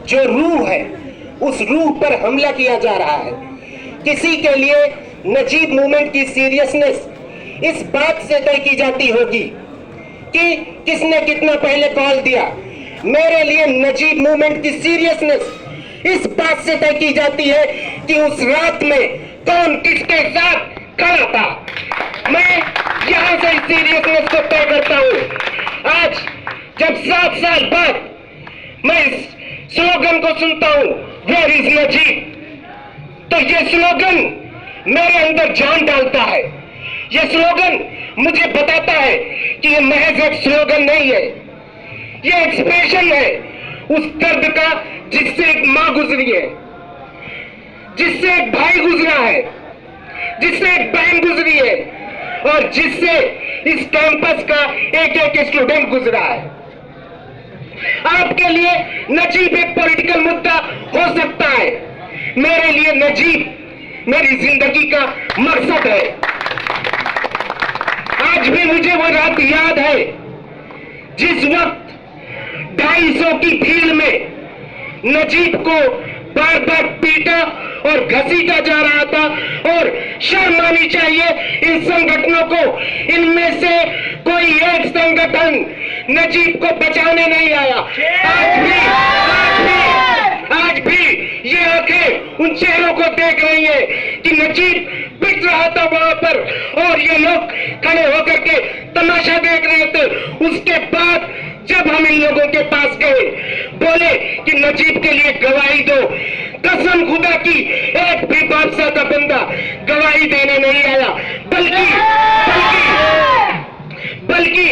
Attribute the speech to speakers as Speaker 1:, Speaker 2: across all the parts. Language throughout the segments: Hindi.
Speaker 1: जो रूह है उस रूह पर हमला किया जा रहा है। किसी के लिए नजीब मूवमेंट की सीरियसनेस इस बात से तय की जाती होगी कि किसने कितना पहले कॉल दिया। मेरे लिए नजीब मूवमेंट की सीरियसनेस इस बात से तय की जाती है कि उस रात में कौन किसके साथ खड़ा था। मैं यहां से इस सीरियसनेस को तय करता हूं। आज जब 7 साल बाद मैं इस स्लोगन को सुनता हूं, वेयर इज नजीब, तो ये स्लोगन मेरे अंदर जान डालता है। ये स्लोगन मुझे बताता है कि ये महज एक स्लोगन नहीं है, ये एक्सप्रेशन है उस दर्द का जिससे एक मां गुजरी है, जिससे एक भाई गुजरा है, जिससे एक बहन गुजरी है और जिससे इस कैंपस का एक एक स्टूडेंट गुजरा है। आपके लिए नजीब एक पॉलिटिकल मुद्दा हो सकता है, मेरे लिए नजीब मेरी जिंदगी का मकसद है। आज भी मुझे वो रात याद है जिस वक्त 250 की भीड़ में नजीब को बार बार पीटा और घसीटा जा रहा था और शर्म आनी चाहिए इन संगठनों को। इनमें से कोई एक संगठन नजीब को बचाने नहीं आया। आज भी ये आंखें उन चेहरों को देख रही है कि नजीब पिट रहा था वहां पर और ये लोग खड़े होकर के तमाशा देख रहे थे। उसके बाद जब हम इन लोगों के पास गए, बोले कि नजीब के लिए गवाही दो, कसम खुदा की एक भी बादशाह का बंदा गवाही देने नहीं आया, बल्कि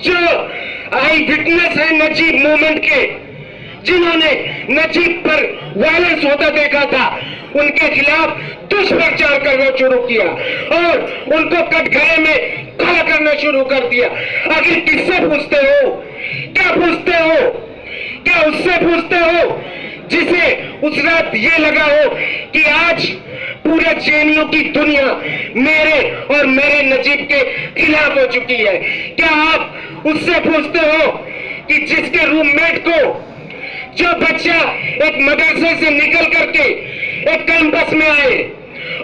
Speaker 1: जो आई विटनेस है नजीब मूवमेंट के, जिन्होंने नजीब पर वायलेंस होता देखा था, उनके खिलाफ दुष्प्रचार करना शुरू किया और उनको कटघरे में खड़ा करना शुरू कर दिया। आखिर किससे पूछते हो? क्या पूछते हो? क्या उससे पूछते हो जिसे उस रात ये लगा हो कि आज पूरे जेएनयू की दुनिया मेरे और मेरे नजीब के खिलाफ हो चुकी है? क्या आप उससे पूछते हो कि जिसके रूममेट को जो बच्चा एक मदरसे से निकल करके एक कैंपस में आए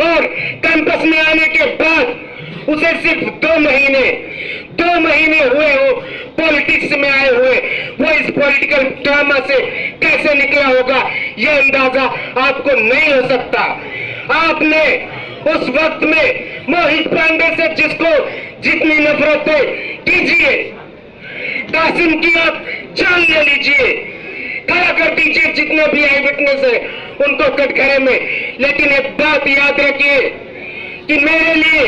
Speaker 1: और कैंपस में आने के बाद उसे सिर्फ 2 महीने हुए हो पॉलिटिक्स में आए हुए, वो इस पॉलिटिकल ड्रामा से कैसे निकला होगा ये अंदाजा आपको नहीं हो सकता। आपने उस वक्त में मोहित पांडे से जिसको जितनी नफरत है कीजिए, कासिम की आप जान ले लीजिए, खड़ा कर दीजिए जितने भी आई विटनेस है उनको कटघरे में, लेकिन एक बात याद रखिए कि मेरे लिए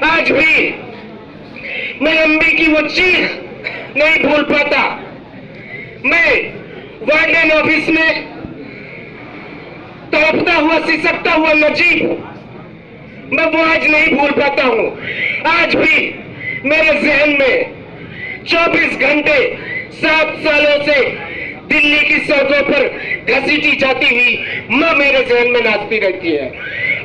Speaker 1: आज भी मैं अम्बी की वो चीख नहीं भूल पाता। मैं वार्डन ऑफिस में तड़पता हुआ सिसकता हुआ नजीब, मैं वो आज नहीं भूल पाता हूं। आज भी मेरे जहन में 24 घंटे 7 सालों से दिल्ली की सड़कों पर घसीटी जाती हुई मां मेरे जहन में नाचती रहती है।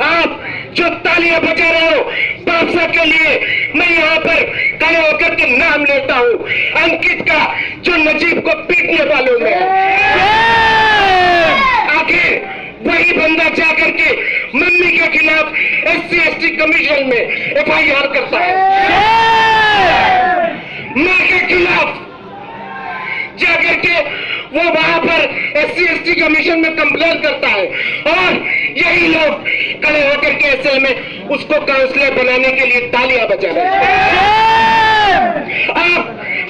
Speaker 1: आप जो तालियां बजा रहे हो बादशाह के लिए, मैं यहाँ पर खड़े होकर के नाम लेता हूँ अंकित का, जो नजीब को पीटने वालों में है। आखिर वही बंदा जाकर के मम्मी के खिलाफ SC/ST कमीशन में FIR करता है, मां के खिलाफ जाकर के वो वहां पर SC/ST कमीशन में कंप्लेन करता है और यही लोग खड़े होकर के असल में उसको काउंसलर बनाने के लिए तालियां बजा रहे हैं।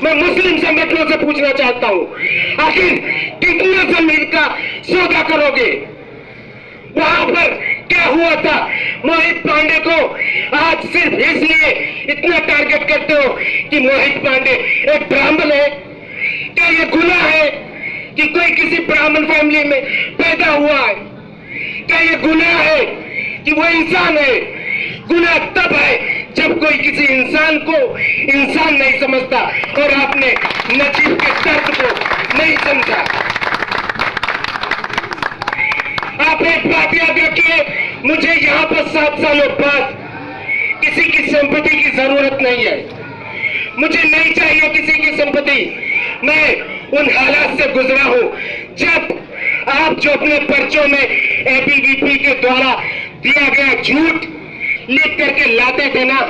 Speaker 1: मैं मुस्लिम संगठनों से पूछना चाहता हूं, आखिर कितना जमीन का सौदा करोगे? वहां पर क्या हुआ था? मोहित पांडे को आज सिर्फ इसलिए इतना टारगेट करते हो कि मोहित पांडे एक ब्राह्मण है। क्या ये गुनाह है कि कोई किसी ब्राह्मण फैमिली में पैदा हुआ है? क्या ये गुनाह है कि वो इंसान है? गुनाह तब है जब कोई किसी इंसान को इंसान नहीं समझता और आपने नजीब के दर्द को नहीं समझा। आप एक बात याद रखिए, मुझे यहाँ पर 7 सालों बाद किसी की सिंपैथी की जरूरत नहीं है। मुझे नहीं चाहिए किसी की सिंपैथी। मैं उन हालात से गुजरा हूं जब आप जो अपने पर्चों में एबीवीपी के द्वारा दिया गया झूठ लिख करके लाते थे ना,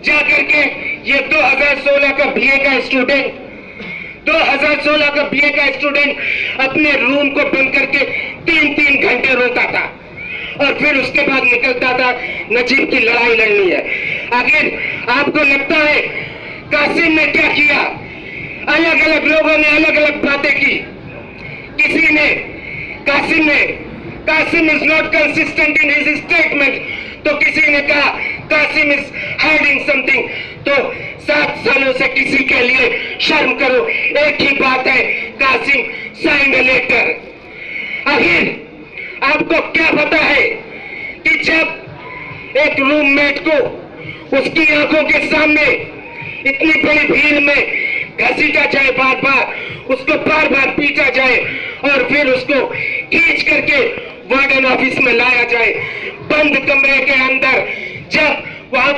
Speaker 1: जाकर के ये 2016 का बीए का स्टूडेंट 2016 का बीए का स्टूडेंट अपने रूम को बंद करके 3-3 घंटे रोता था और फिर उसके बाद निकलता था नजीब की लड़ाई लड़नी है। आखिर आपको लगता है कासिम ने क्या किया? अलग अलग लोगों ने अलग अलग बातें की। किसी ने Qasim is not consistent in his statement, तो किसी ने कहा कासिम इज हाइडिंग समथिंग। तो 7 सालों से किसी के लिए शर्म करो, एक ही बात है, कासिम साइन अ लेटर। आखिर आपको क्या पता है कि जब एक रूममेट को उसकी आंखों के सामने इतनी बड़ी भीड़ में घसीटा जाए, बार बार उसको बार बार पीटा जाए और फिर उसको खींच करके वार्डन ऑफिस में लाया जाए, बंद कमरे के अंदर, जब वहां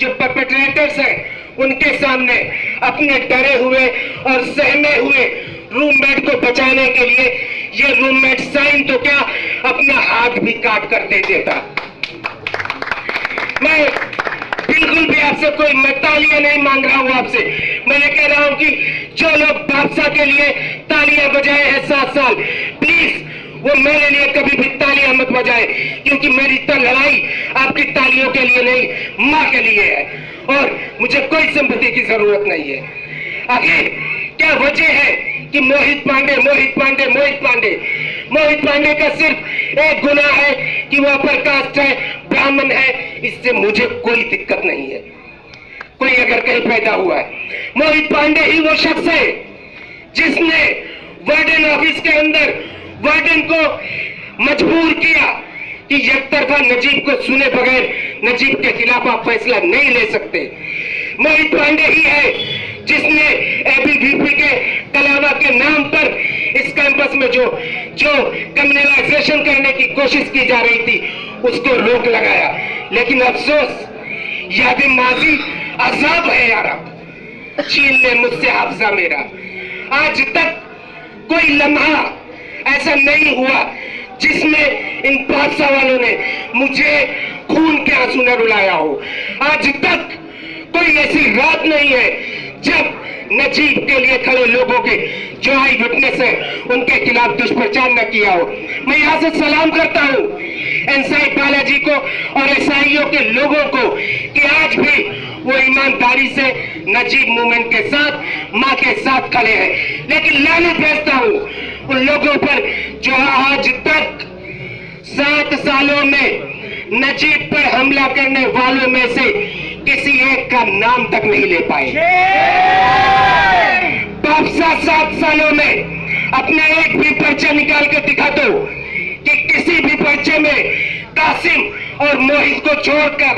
Speaker 1: जो परपेट्रेटर्स हैं उनके सामने अपने डरे हुए और सहमे हुए रूममेट को बचाने के लिए ये रूममेट साइन तो क्या अपना हाथ भी काट कर दे देता। मैं बिल्कुल भी आपसे कोई तालियां नहीं मांग रहा हूं आपसे, मैं ये कह रहा हूं कि जो लोग बादशाह के लिए तालियां बजाए हैं 7 साल, प्लीज वो मेरे लिए कभी भी तालियां मत बजाए, क्योंकि मेरी लड़ाई आपकी तालियों के लिए नहीं, मां के लिए है और मुझे कोई सिंपैथी की जरूरत नहीं है। आखिर क्या वजह है कि मोहित पांडे का सिर्फ एक गुनाह है कि वो अपर कास्ट है, ब्राह्मण है, इससे मुझे कोई दिक्कत नहीं है। कोई अगर कहीं पैदा हुआ है, मोहित पांडे ही वो शख्स है जिसने वार्डन ऑफिस के अंदर वार्डन को मजबूर किया कि एक तरफा नजीब को सुने बगैर नजीब के खिलाफ आप फैसला नहीं ले सकते। मोहित पांडे ही है जिसने एबीवीपी के कलावा के नाम पर इस कैंपस में जो कम्युनलाइजेशन करने की कोशिश की जा रही थी उसको रोक लगाया। लेकिन अफसोस, यादें माजी अजाब है यारा, छीन ले मुझसे हाफजा मेरा। आज तक कोई लम्हा ऐसा नहीं हुआ जिसमें इन बादशाह वालों ने मुझे खून के आंसू न रुलाया हो। आज तक कोई ऐसी रात नहीं है जब नजीब के लिए खड़े लोगों के जो आई विटनेस है उनके खिलाफ दुष्प्रचार न किया हो। मैं यहाँ से सलाम करता हूँ एनसाई बालाजी को और एसआईओ के लोगों को कि आज भी वो ईमानदारी से नजीब मूवमेंट के साथ, माँ के साथ खड़े हैं। लेकिन लानत भेजता हूँ उन लोगों पर जो आज तक 7 सालों में नजीब पर हमला करने वालों में से किसी एक का नाम तक नहीं ले पाए। बादशाह 7 सालों में अपना एक भी पर्चा निकाल के दिखा दो कि किसी भी पर्चे में कासिम और मोहित को छोड़कर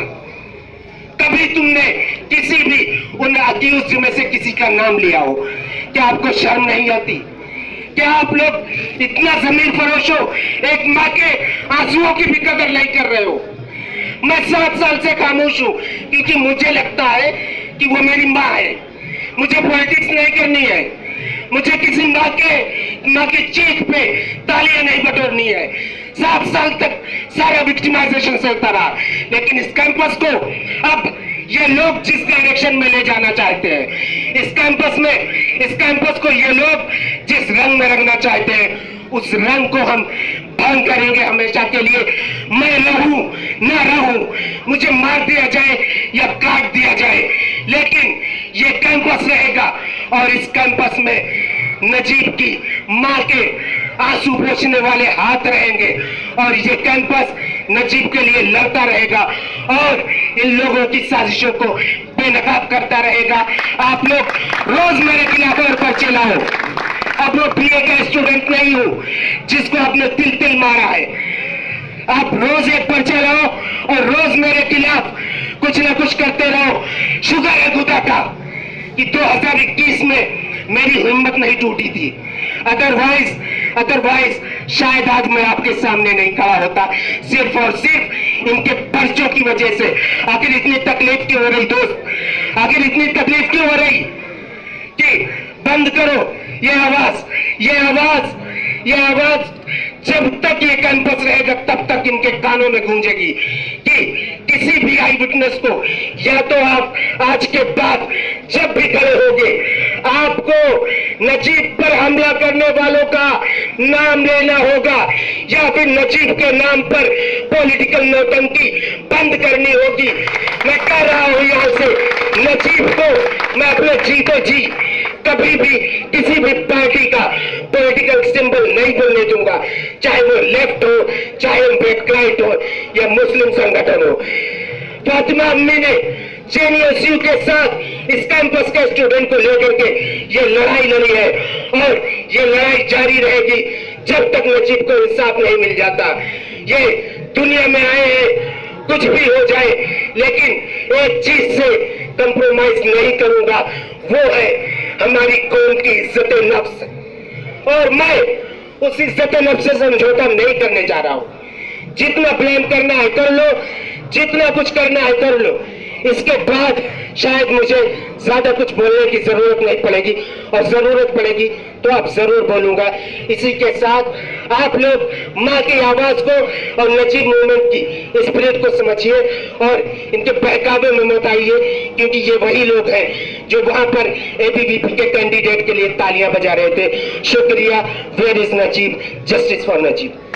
Speaker 1: कभी तुमने किसी भी उन अक्यूज में से किसी का नाम लिया हो। क्या आपको शर्म नहीं आती? क्या आप लोग इतना जमीन फरोश हो, एक माँ के आंसुओं की भी कदर नहीं कर रहे हो? मैं 7 साल से खामोश हूँ क्योंकि मुझे लगता है कि वो मेरी माँ है। मुझे पॉलिटिक्स नहीं करनी है, मुझे किसी माँ की चीख पे तालियां नहीं बटोरनी है। 7 साल तक सारा विक्टिमाइजेशन चलता रहा, लेकिन इस कैंपस को अब ये लोग जिस डायरेक्शन में ले जाना चाहते हैं, इस कैंपस को ये लोग जिस रंग में रंगना चाहते हैं उस रंग को हम भंग करेंगे हमेशा के लिए। मैं रहूं ना रहूं, मुझे मार दिया जाए या काट दिया जाए, लेकिन ये कैंपस रहेगा और इस कैंपस में नजीब की मां के आंसू पोंछने वाले हाथ रहेंगे और ये कैंपस नजीब के लिए लड़ता रहेगा और इन लोगों की साजिशों को बेनकाब करता रहेगा। आप लोग रोज मेरे खिलाफ और पर्चे लाओ। अब वो बीए का स्टूडेंट नहीं हूं जिसको आपने तिल मारा है। आप रोज एक पर्चा लाओ और रोज मेरे खिलाफ कुछ ना कुछ करते रहो। शुक्र है खुदा का कि 2021 में मेरी हिम्मत नहीं टूटी थी, अदरवाइज शायद आज मैं आपके सामने नहीं खड़ा होता, सिर्फ और सिर्फ इनके पर्चों की वजह से। आखिर इतनी तकलीफ क्यों हो रही दोस्त? आखिर इतनी तकलीफ क्यों हो रही कि बंद करो ये आवाज जब तक ये कैंपस रहेगा तब तक इनके कानों में गूंजेगी कि किसी भी आई विटनेस को या तो आप आज के बाद जब भी खड़े होंगे आपको नजीब पर हमला करने वालों का नाम लेना होगा या फिर नजीब के नाम पर पॉलिटिकल नौटंकी बंद करनी होगी। मैं कह रहा हूं यहां से नजीब को मैं अपने जीते जी कभी भी किसी भी पार्टी का पॉलिटिकल सिंबल नहीं बनने दूंगा, चाहे वो लेफ्ट हो, चाहे अम्बेडकराइट हो या मुस्लिम संगठन हो। फातिमा अम्मी ने जेएनयू के साथ इस कैंपस के स्टूडेंट को लेकर के ये लड़ाई लड़ी है और ये लड़ाई जारी रहेगी जब तक नजीब को इंसाफ नहीं मिल जाता। ये दुनिया में आए हैं कुछ भी हो जाए, लेकिन एक चीज से कंप्रोमाइज नहीं करूंगा, वो है हमारी कौम की इज्जत नफ्स। और मैं उस इज्जत नफ्स से समझौता नहीं करने जा रहा हूं। जितना ब्लेम करना है कर लो, जितना कुछ करना है कर लो, इसके बाद शायद मुझे ज्यादा कुछ बोलने की जरूरत नहीं पड़ेगी और जरूरत पड़ेगी तो आप जरूर बोलूंगा। इसी के साथ आप लोग माँ की आवाज को और नजीब मूवमेंट की स्पिरिट को समझिए और इनके बहकावे में मत आइए, क्योंकि ये वही लोग हैं जो वहां पर एबीवीपी के कैंडिडेट के लिए तालियां बजा रहे थे। शुक्रिया। Where is Najeeb? Justice for Najeeb.